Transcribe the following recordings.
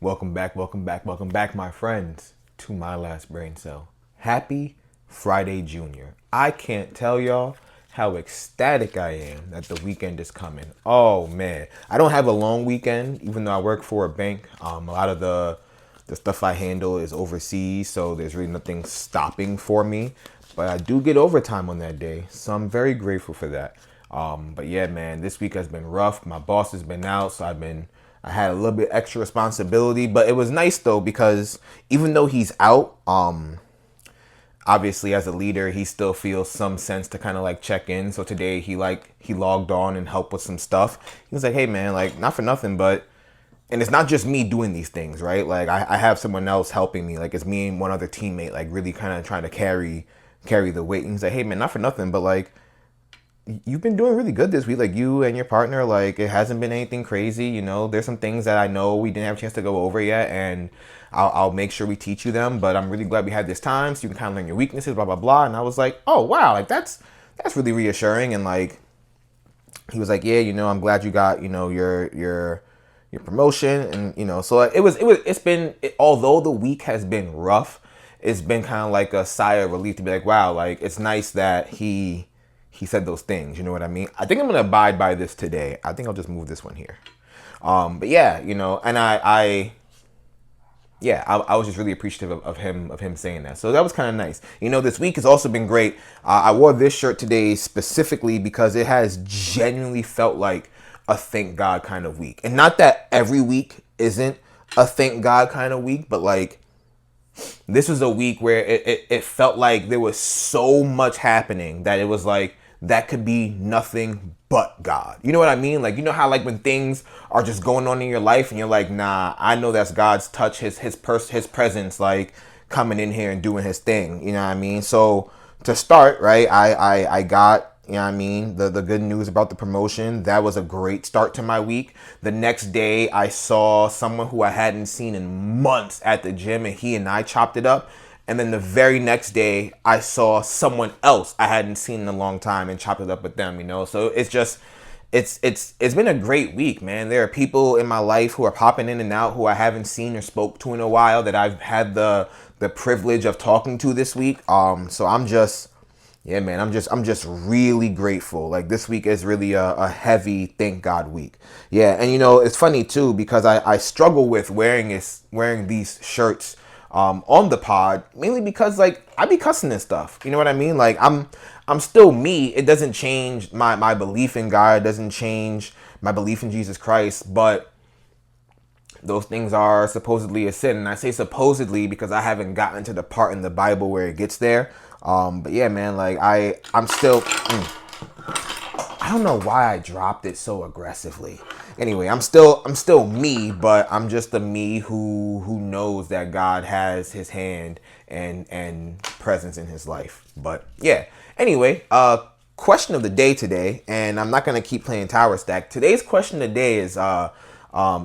Welcome back, my friends, to my last brain cell. Happy Friday, Junior. I can't tell y'all how ecstatic I am that the weekend is coming. Oh man, I don't have a long weekend, even though I work for a bank. A lot of the stuff I handle is overseas, so there's really nothing stopping for me. But I do get overtime on that day, so I'm very grateful for that. But yeah, man, this week has been rough. My boss has been out, so I had a little bit extra responsibility, but it was nice though because even though he's out, obviously as a leader, he still feels some sense to kind of like check in. So today he logged on and helped with some stuff. He was like, "Hey man, like not for nothing, but." And it's not just me doing these things, right? Like I have someone else helping me. Like it's me and one other teammate, like really kind of trying to carry the weight. And he's like, "Hey man, not for nothing, but like you've been doing really good this week. Like you and your partner, like it hasn't been anything crazy. You know, there's some things that I know we didn't have a chance to go over yet, and I'll make sure we teach you them. But I'm really glad we had this time so you can kind of learn your weaknesses, blah blah blah." And I was like, "Oh wow, like that's really reassuring." And like he was like, "Yeah, you know, I'm glad you got your promotion." And so it's been although the week has been rough, it's been kind of like a sigh of relief to be like, wow, like it's nice that he said those things. You know what I mean? I think I'm gonna abide by this today. I think I'll just move this one here. But yeah, and I was just really appreciative of him saying that. So that was kind of nice. This week has also been great. I wore this shirt today specifically because it has genuinely felt like a thank God kind of week. And not that every week isn't a thank God kind of week, but like this was a week where it felt like there was so much happening that it was like that could be nothing but God. You know what I mean? Like, you know how like when things are just going on in your life and you're like, nah, I know that's God's touch, his presence, like coming in here and doing his thing. You know what I mean? So to start, right, I got, you know what I mean, the good news about the promotion. That was a great start to my week. The next day I saw someone who I hadn't seen in months at the gym, and he and I chopped it up. And then the very next day I saw someone else I hadn't seen in a long time and chopped it up with them, So it's just it's been a great week, man. There are people in my life who are popping in and out who I haven't seen or spoke to in a while that I've had the privilege of talking to this week. So I'm just yeah, man, I'm just really grateful. Like this week is really a heavy thank God week. Yeah, and it's funny too because I struggle with wearing these shirts on the pod, mainly because like I be cussing and stuff. You know what I mean? Like I'm still me. It doesn't change my belief in God. It doesn't change my belief in Jesus Christ. But those things are supposedly a sin. And I say supposedly because I haven't gotten to the part in the Bible where it gets there. But yeah, man, like I'm still, I don't know why I dropped it so aggressively. Anyway, I'm still me, but I'm just the me who knows that God has his hand and presence in his life. But yeah, anyway, question of the day today, and I'm not going to keep playing Tower Stack. Today's question of the day is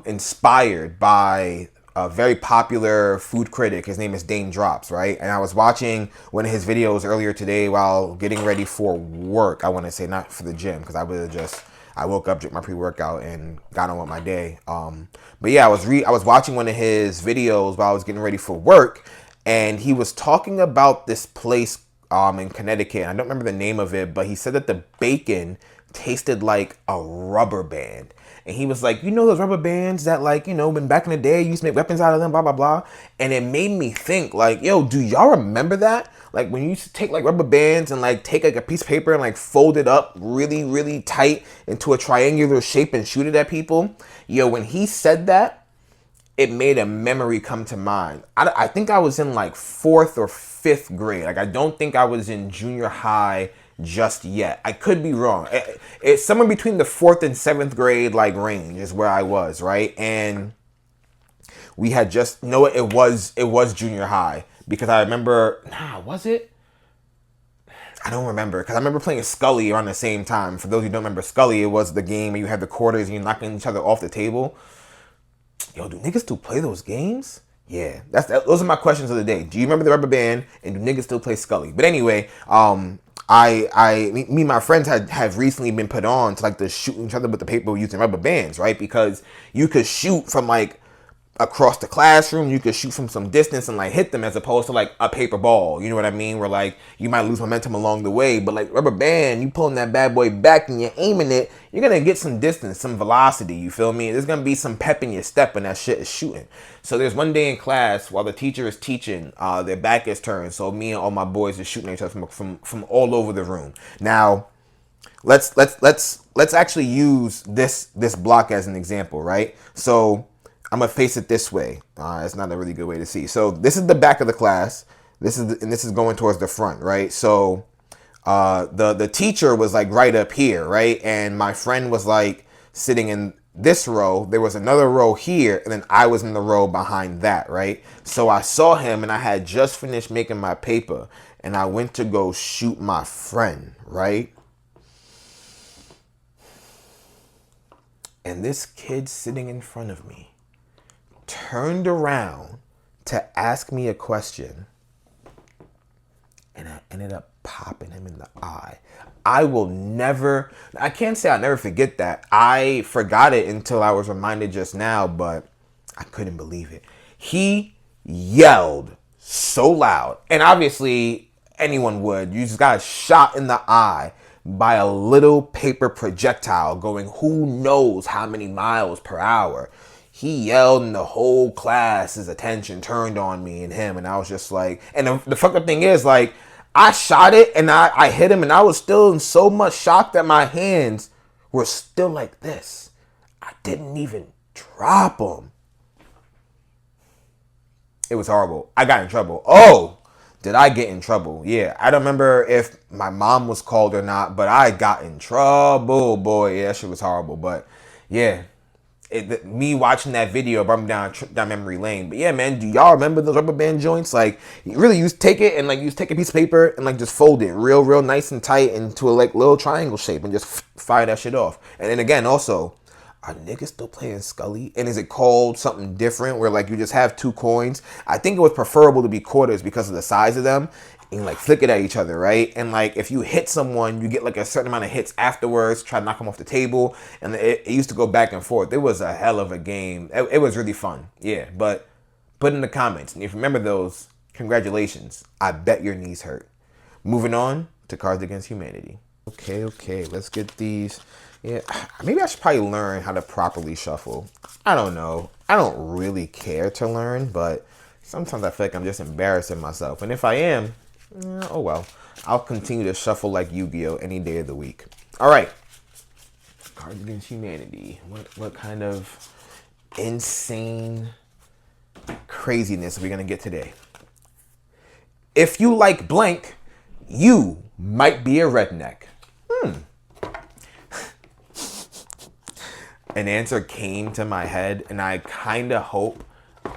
inspired by a very popular food critic. His name is Dane Drops, right? And I was watching one of his videos earlier today while getting ready for work. I want to say not for the gym because I woke up, drank my pre-workout, and got on with my day. But yeah, I was watching one of his videos while I was getting ready for work, and he was talking about this place in Connecticut. I don't remember the name of it, but he said that the bacon tasted like a rubber band. And he was like, those rubber bands that like, when back in the day you used to make weapons out of them, blah, blah, blah. And it made me think like, yo, do y'all remember that? Like when you used to take like rubber bands and like take like a piece of paper and like fold it up really, really tight into a triangular shape and shoot it at people. Yo, when he said that, it made a memory come to mind. I think I was in like 4th or 5th grade. Like I don't think I was in junior high just yet. I could be wrong. It's somewhere between the 4th and 7th grade like range is where I was, right? And we had just it was junior high because I remember was it? I don't remember because I remember playing Scully around the same time. For those who don't remember Scully, it was the game where you had the quarters and you're knocking each other off the table. Yo, do niggas still play those games? Yeah, those are my questions of the day. Do you remember the rubber band, and do niggas still play Scully? But anyway, me and my friends have recently been put on to like the shooting each other with the paper using rubber bands, right? Because you could shoot from like across the classroom. You could shoot from some distance and like hit them, as opposed to like a paper ball. You know what I mean? Where like you might lose momentum along the way, but like rubber band, you pulling that bad boy back and you're aiming it, you're gonna get some distance, some velocity. You feel me? There's gonna be some pep in your step when that shit is shooting. So there's one day in class while the teacher is teaching, their back is turned. So me and all my boys are shooting at each other from all over the room. Now, let's actually use this block as an example, right? So I'm gonna face it this way. It's not a really good way to see. So this is the back of the class. This is going towards the front, right? So the teacher was like right up here, right? And my friend was like sitting in this row. There was another row here, and then I was in the row behind that, right? So I saw him, and I had just finished making my paper, and I went to go shoot my friend, right? And this kid sitting in front of me turned around to ask me a question, and I ended up popping him in the eye. I can't say I'll never forget that. I forgot it until I was reminded just now, but I couldn't believe it. He yelled so loud, and obviously anyone would. You just got shot in the eye by a little paper projectile going who knows how many miles per hour. He yelled, and the whole class's attention turned on me and him, and I was just like, and the fucked up thing is, like, I shot it, and I hit him, and I was still in so much shock that my hands were still like this. I didn't even drop him. It was horrible. I got in trouble. Oh, did I get in trouble? Yeah, I don't remember if my mom was called or not, but I got in trouble, boy. Yeah, that shit was horrible, but yeah. Me watching that video brought me down memory lane. But yeah, man, do y'all remember those rubber band joints? Like, you really take it and like you take a piece of paper and like just fold it real nice and tight into a like little triangle shape and just fire that shit off. And then again, also, are niggas still playing Scully? And is it called something different where like you just have 2 coins? I think it was preferable to be quarters because of the size of them. And like flick it at each other, right? And like if you hit someone, you get like a certain amount of hits afterwards, try to knock them off the table. And it used to go back and forth. It was a hell of a game. It was really fun. Yeah, but put in the comments. And if you remember those, congratulations. I bet your knees hurt. Moving on to Cards Against Humanity. Okay, let's get these. Yeah, maybe I should probably learn how to properly shuffle. I don't know. I don't really care to learn, but sometimes I feel like I'm just embarrassing myself. And if I am, oh well. I'll continue to shuffle like Yu-Gi-Oh! Any day of the week. All right. Cards Against Humanity. What kind of insane craziness are we going to get today? If you like blank, you might be a redneck. An answer came to my head, and I kind of hope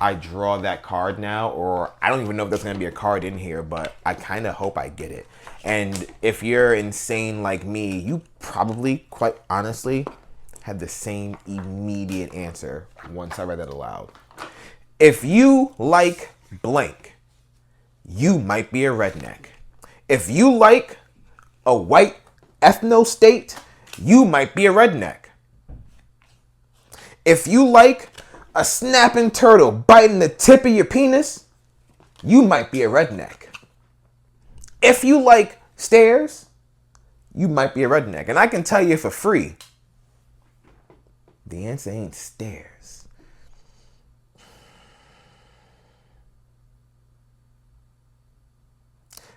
I draw that card now, or I don't even know if there's going to be a card in here, but I kind of hope I get it. And if you're insane like me, you probably, quite honestly, had the same immediate answer once I read that aloud. If you like blank, you might be a redneck. If you like a white ethno state, you might be a redneck. If you like a snapping turtle biting the tip of your penis, you might be a redneck. If you like stairs, you might be a redneck. And I can tell you for free, the answer ain't stairs.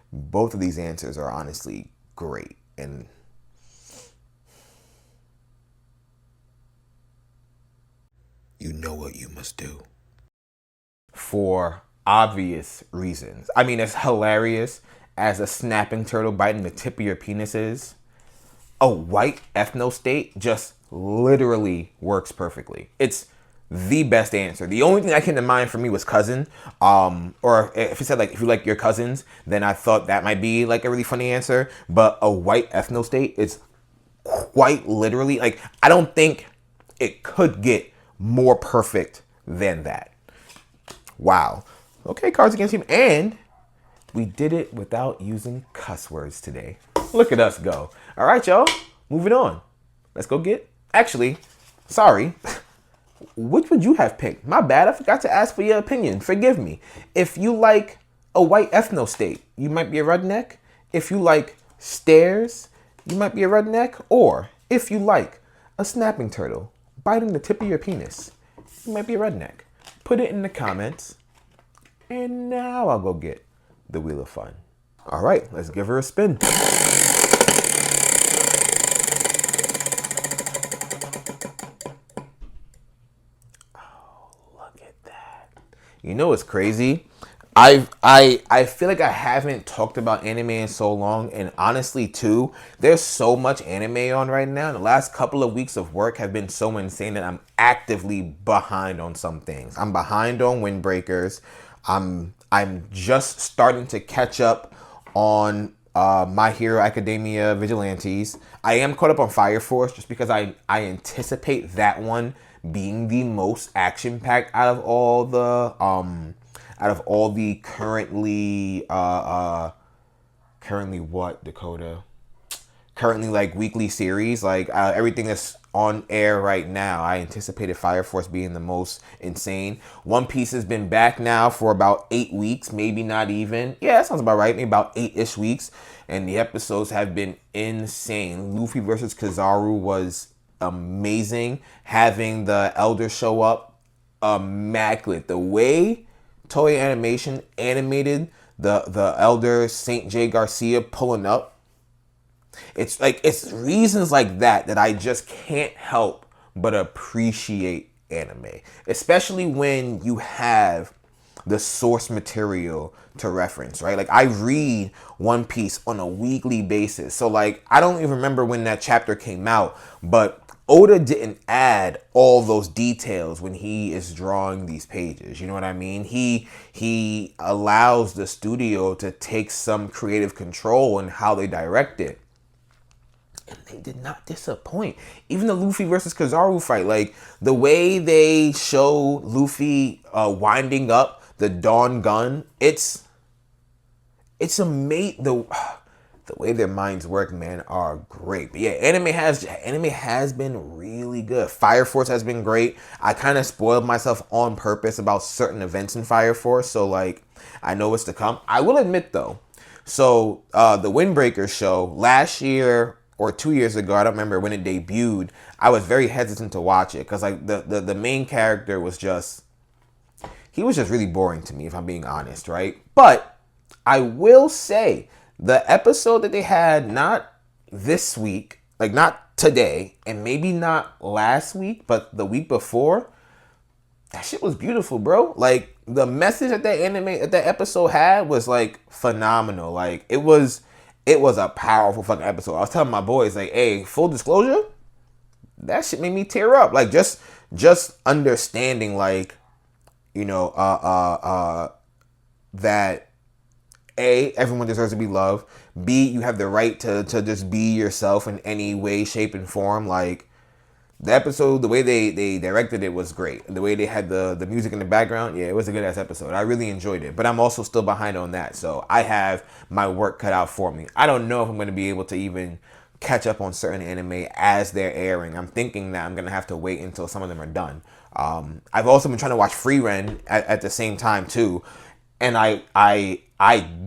Both of these answers are honestly great. And you know what you must do. For obvious reasons. I mean, it's hilarious as a snapping turtle biting the tip of your penis is. A white ethno state just literally works perfectly. It's the best answer. The only thing that came to mind for me was cousin. Or if you said like if you like your cousins, then I thought that might be like a really funny answer. But a white ethno state is quite literally like I don't think it could get more perfect than that. Wow. Okay, Cards Against Humanity. And we did it without using cuss words today. Look at us go. All right, y'all. Moving on. Let's go get... Actually, sorry. which would you have picked? My bad, I forgot to ask for your opinion. Forgive me. If you like a white ethno state, you might be a redneck. If you like stairs, you might be a redneck. Or if you like a snapping turtle biting the tip of your penis, you might be a redneck. Put it in the comments. And now I'll go get the Wheel of Fun. All right, let's give her a spin. You know what's crazy? I feel like I haven't talked about anime in so long, and honestly too, there's so much anime on right now. The last couple of weeks of work have been so insane that I'm actively behind on some things. I'm behind on Windbreakers. I'm just starting to catch up on My Hero Academia Vigilantes. I am caught up on Fire Force just because I anticipate that one being the most action packed out of all the currently what, Dakota? Currently like weekly series, like everything that's on air right now. I anticipated Fire Force being the most insane. One Piece has been back now for about 8 weeks, maybe not even. Yeah, that sounds about right. Maybe about 8-ish weeks. And the episodes have been insane. Luffy versus Kizaru was amazing. Having the Elder show up, immaculate. The way Toei Animation animated the Elder Saint J. Garcia pulling up, it's reasons like that I just can't help but appreciate anime, especially when you have the source material to reference, right? Like, I read One Piece on a weekly basis, so like I don't even remember when that chapter came out, but Oda didn't add all those details when he is drawing these pages. You know what I mean? He allows the studio to take some creative control in how they direct it. And they did not disappoint. Even the Luffy versus Kizaru fight, like the way they show Luffy winding up the Dawn Gun, it's amazing. The way their minds work, man, are great. But yeah, anime has been really good. Fire Force has been great. I kind of spoiled myself on purpose about certain events in Fire Force, so like I know what's to come. I will admit though, so the Windbreaker show last year or 2 years ago, I don't remember when it debuted, I was very hesitant to watch it because like the main character was just, he was just really boring to me, if I'm being honest, right? But I will say, the episode that they had, not this week, like not today, and maybe not last week, but the week before, that shit was beautiful, bro. Like, the message that that episode had was like phenomenal. Like, it was a powerful fucking episode. I was telling my boys, like, hey, full disclosure, that shit made me tear up. Like, just understanding, like, you know, that A, everyone deserves to be loved. B, you have the right to just be yourself in any way, shape, and form. Like, the episode, the way they directed it was great. The way they had the music in the background, yeah, it was a good ass episode. I really enjoyed it. But I'm also still behind on that. So I have my work cut out for me. I don't know if I'm going to be able to even catch up on certain anime as they're airing. I'm thinking that I'm going to have to wait until some of them are done. I've also been trying to watch Free Ren at the same time too. And I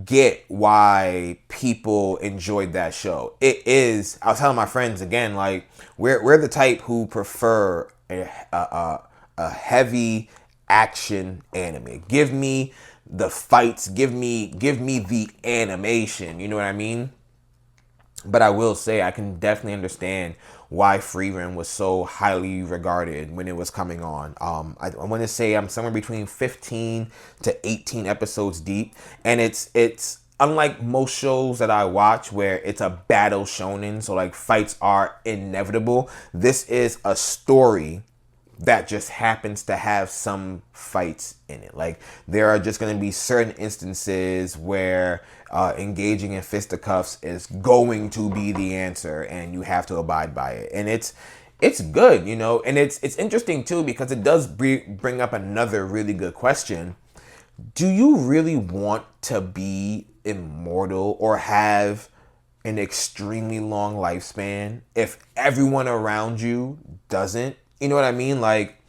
get why people enjoyed that show. It is, I was telling my friends again, like, we're the type who prefer a heavy action anime. Give me the fights, give me the animation, you know what I mean? But I will say, I can definitely understand why Free Ren was so highly regarded when it was coming on. I want to say I'm somewhere between 15 to 18 episodes deep. And it's unlike most shows that I watch where it's a battle shonen, so like fights are inevitable. This is a story that just happens to have some fights in it. Like, there are just going to be certain instances where engaging in fisticuffs is going to be the answer, and you have to abide by it. And it's good, you know, and it's interesting too, because it does bring up another really good question. Do you really want to be immortal or have an extremely long lifespan if everyone around you doesn't? You know what I mean? Like,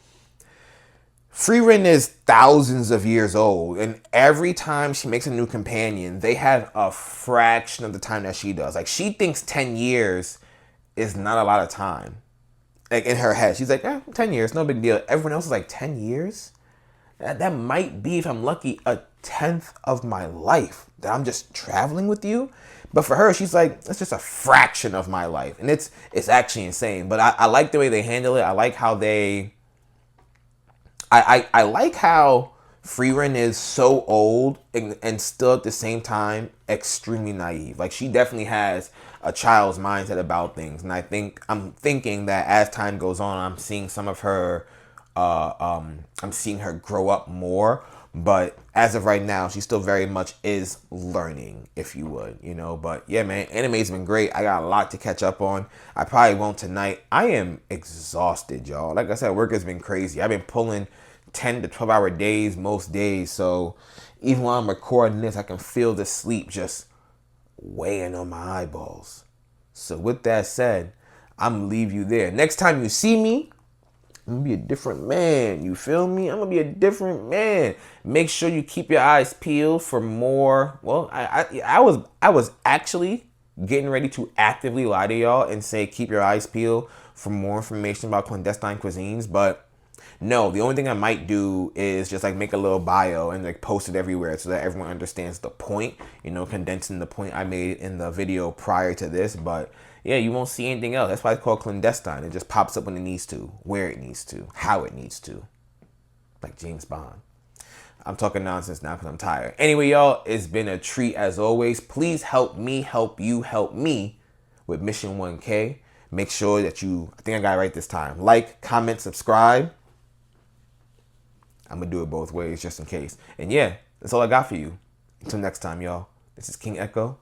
Free Ren is thousands of years old, and every time she makes a new companion, they have a fraction of the time that she does. Like, she thinks 10 years is not a lot of time. Like, in her head, she's like, 10 years, no big deal. Everyone else is like, 10 years? That might be, if I'm lucky, a tenth of my life that I'm just traveling with you. But for her, she's like, it's just a fraction of my life. And it's actually insane. But I like the way they handle it. I like how I like how Freeran is so old and still at the same time extremely naive. Like, she definitely has a child's mindset about things, and I'm thinking that as time goes on, I'm seeing some of her, I'm seeing her grow up more. But as of right now, she still very much is learning, if you would, you know. But yeah, man, anime's been great. I got a lot to catch up on. I probably won't tonight. I am exhausted, y'all. Like I said, work has been crazy. I've been pulling 10 to 12 hour days most days. So even while I'm recording this, I can feel the sleep just weighing on my eyeballs. So with that said, I'm gonna leave you there. Next time you see me, I'm gonna be a different man. You feel me? I'm gonna be a different man. Make sure you keep your eyes peeled for more. Well, I was actually getting ready to actively lie to y'all and say keep your eyes peeled for more information about clandestine cuisines, but no, the only thing I might do is just like make a little bio and like post it everywhere so that everyone understands the point, you know, condensing the point I made in the video prior to this. But yeah, you won't see anything else. That's why it's called clandestine. It just pops up when it needs to, where it needs to, how it needs to. Like James Bond. I'm talking nonsense now because I'm tired. Anyway, y'all, it's been a treat as always. Please help me, help you, help me with Mission 1K. Make sure that you, I think I got it right this time, like, comment, subscribe. I'm going to do it both ways just in case. And yeah, that's all I got for you. Until next time, y'all. This is King Echo,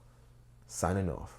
signing off.